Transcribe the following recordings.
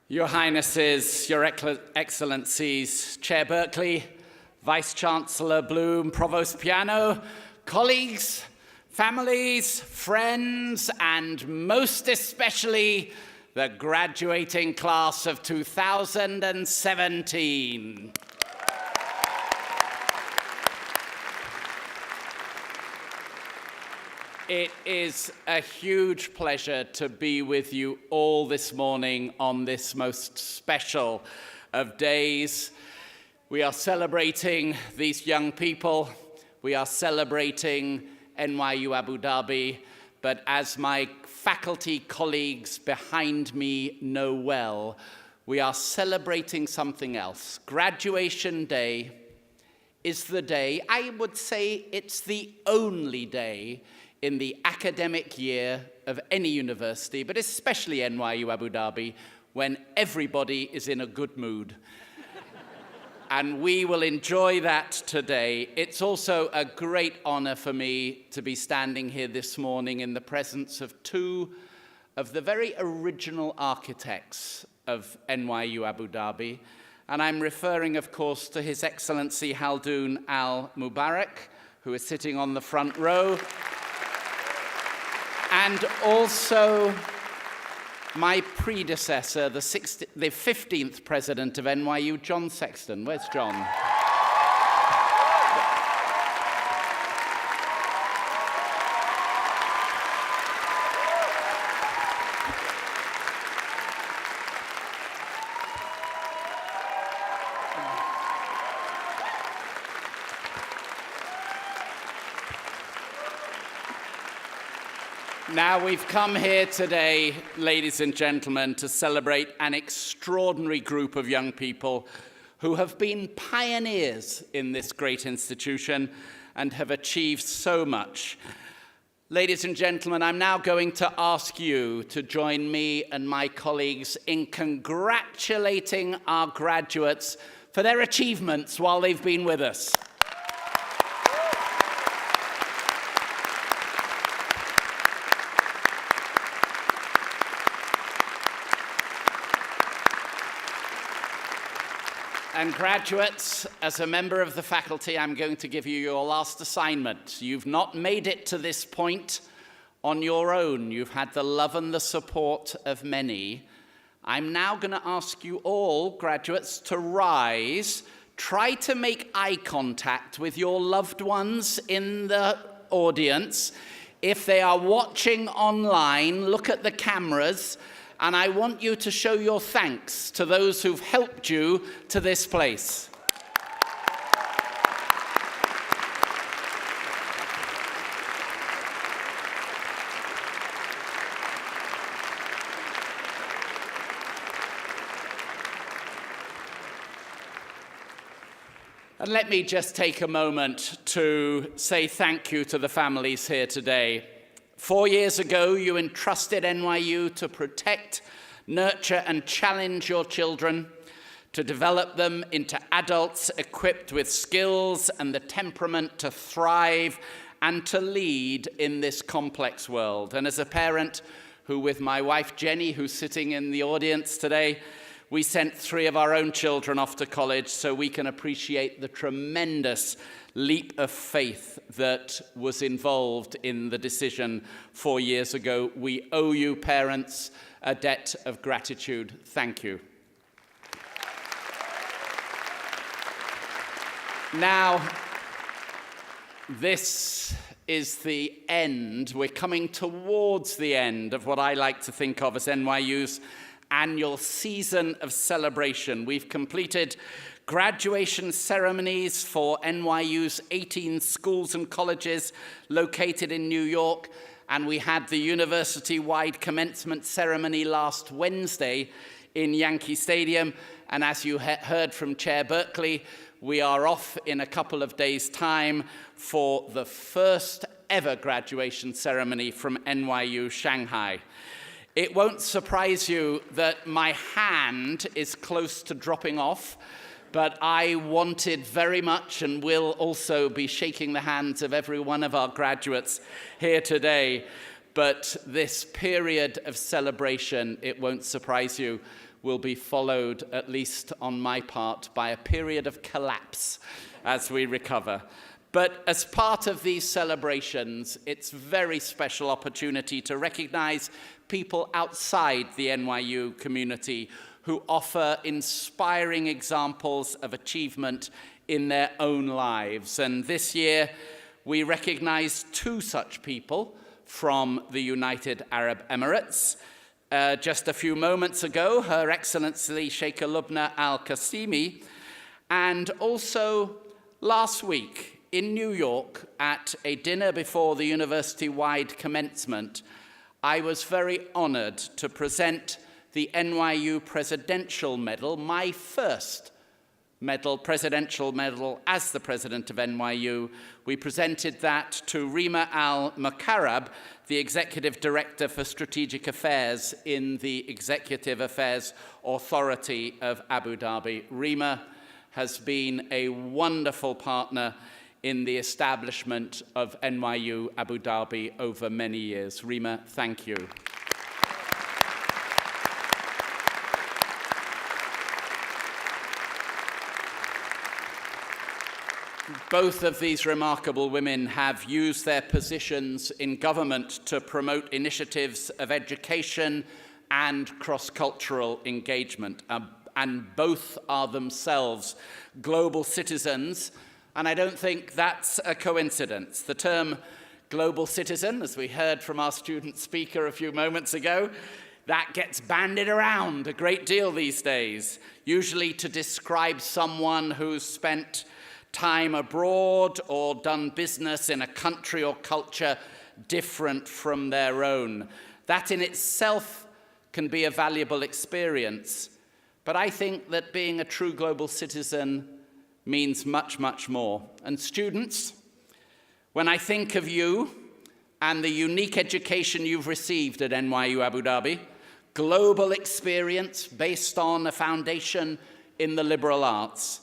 Your Highnesses, Your Excellencies, Chair Berkeley, Vice-Chancellor Bloom, Provost Piano, colleagues, families, friends, and most especially the graduating class of 2017. It is a huge pleasure to be with you all this morning on this most special of days. We are celebrating these young people. We are celebrating NYU Abu Dhabi. But as my faculty colleagues behind me know well, we are celebrating something else. Graduation Day is the day, I would say it's the only day in the academic year of any university, but especially NYU Abu Dhabi, when everybody is in a good mood. And we will enjoy that today. It's also a great honor for me to be standing here this morning in the presence of two of the very original architects of NYU Abu Dhabi. And I'm referring, of course, to His Excellency Khaldoon Al-Mubarak, who is sitting on the front row, and also my predecessor, the 15th president of NYU, John Sexton. Where's John? Now, we've come here today, ladies and gentlemen, to celebrate an extraordinary group of young people who have been pioneers in this great institution and have achieved so much. Ladies and gentlemen, I'm now going to ask you to join me and my colleagues in congratulating our graduates for their achievements while they've been with us. And graduates, as a member of the faculty, I'm going to give you your last assignment. You've not made it to this point on your own. You've had the love and the support of many. I'm now going to ask you all, graduates, to rise. Try to make eye contact with your loved ones in the audience. If they are watching online, look at the cameras. And I want you to show your thanks to those who've helped you to this place. And let me just take a moment to say thank you to the families here today. 4 years ago, you entrusted NYU to protect, nurture, and challenge your children, to develop them into adults equipped with skills and the temperament to thrive and to lead in this complex world. And as a parent who, with my wife Jenny, who's sitting in the audience today, we sent 3 of our own children off to college so we can appreciate the tremendous leap of faith that was involved in the decision 4 years ago. We owe you, parents, a debt of gratitude. Thank you. Now, this is the end. We're coming towards the end of what I like to think of as NYU's annual season of celebration. We've completed graduation ceremonies for NYU's 18 schools and colleges located in New York, and we had the university-wide commencement ceremony last Wednesday in Yankee Stadium. And as you heard from Chair Berkeley, we are off in a couple of days' time for the first ever graduation ceremony from NYU Shanghai. It won't surprise you that my hand is close to dropping off, but I wanted very much and will also be shaking the hands of every one of our graduates here today. But this period of celebration, it won't surprise you, will be followed, at least on my part, by a period of collapse as we recover. But as part of these celebrations, it's a very special opportunity to recognize people outside the NYU community who offer inspiring examples of achievement in their own lives. And this year, we recognize two such people from the United Arab Emirates. Just a few moments ago, Her Excellency Sheikh Lubna Al-Qasimi, and also last week in New York at a dinner before the university-wide commencement, I was very honored to present the NYU Presidential Medal, my first medal, presidential medal as the president of NYU. We presented that to Rima Al-Mukarrab, the Executive Director for Strategic Affairs in the Executive Affairs Authority of Abu Dhabi. Rima has been a wonderful partner in the establishment of NYU Abu Dhabi over many years. Rima, thank you. Both of these remarkable women have used their positions in government to promote initiatives of education and cross-cultural engagement, and both are themselves global citizens, and I don't think that's a coincidence. The term global citizen, as we heard from our student speaker a few moments ago, that gets bandied around a great deal these days, usually to describe someone who's spent time abroad or done business in a country or culture different from their own. That in itself can be a valuable experience, but I think that being a true global citizen means much, much more. And students, when I think of you and the unique education you've received at NYU Abu Dhabi, global experience based on a foundation in the liberal arts,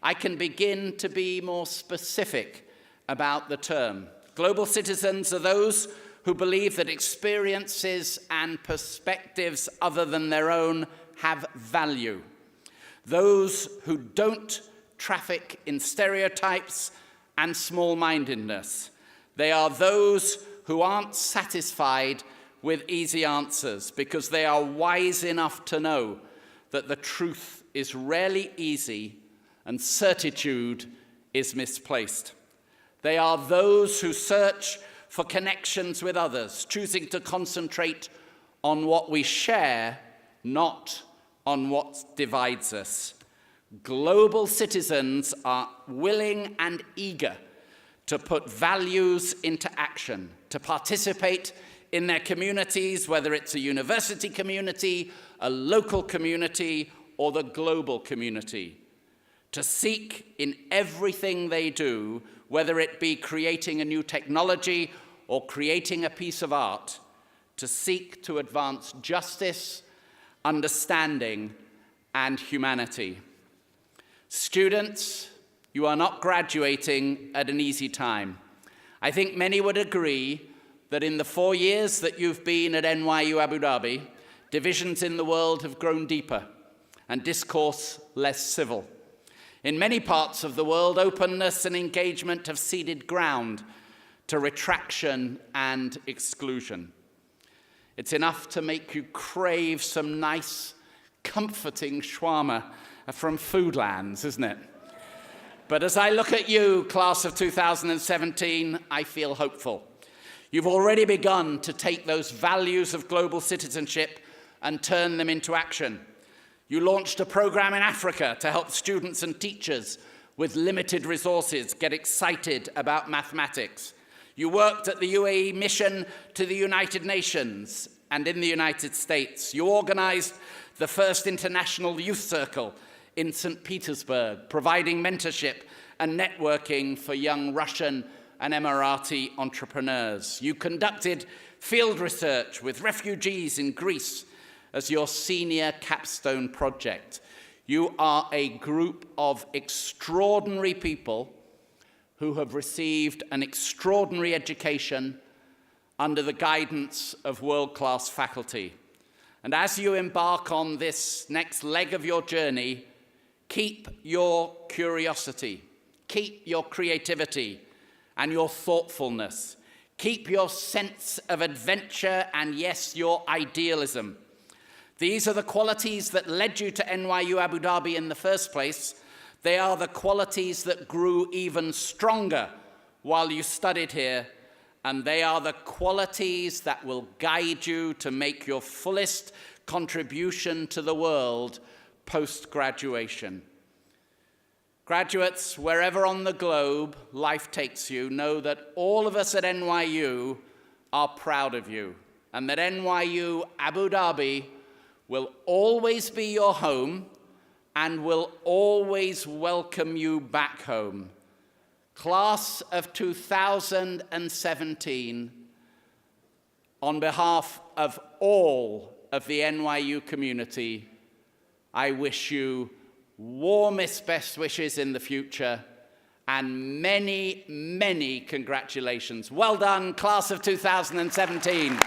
I can begin to be more specific about the term. Global citizens are those who believe that experiences and perspectives other than their own have value. Those who don't traffic in stereotypes and small-mindedness. They are those who aren't satisfied with easy answers because they are wise enough to know that the truth is rarely easy and certitude is misplaced. They are those who search for connections with others, choosing to concentrate on what we share, not on what divides us. Global citizens are willing and eager to put values into action, to participate in their communities, whether it's a university community, a local community, or the global community. To seek in everything they do, whether it be creating a new technology or creating a piece of art, to seek to advance justice, understanding, and humanity. Students, you are not graduating at an easy time. I think many would agree that in the 4 years that you've been at NYU Abu Dhabi, divisions in the world have grown deeper and discourse less civil. In many parts of the world, openness and engagement have ceded ground to retraction and exclusion. It's enough to make you crave some nice, comforting shawarma from Foodlands, isn't it? But as I look at you, class of 2017, I feel hopeful. You've already begun to take those values of global citizenship and turn them into action. You launched a program in Africa to help students and teachers with limited resources get excited about mathematics. You worked at the UAE mission to the United Nations and in the United States. You organized the first international youth circle in St. Petersburg, providing mentorship and networking for young Russian and Emirati entrepreneurs. You conducted field research with refugees in Greece as your senior capstone project. You are a group of extraordinary people who have received an extraordinary education under the guidance of world-class faculty. And as you embark on this next leg of your journey, keep your curiosity, keep your creativity and your thoughtfulness. Keep your sense of adventure and, yes, your idealism. These are the qualities that led you to NYU Abu Dhabi in the first place. They are the qualities that grew even stronger while you studied here, and they are the qualities that will guide you to make your fullest contribution to the world post-graduation. Graduates, wherever on the globe life takes you, know that all of us at NYU are proud of you, and that NYU Abu Dhabi will always be your home and will always welcome you back home. Class of 2017, on behalf of all of the NYU community, I wish you warmest best wishes in the future and many, many congratulations. Well done, class of 2017.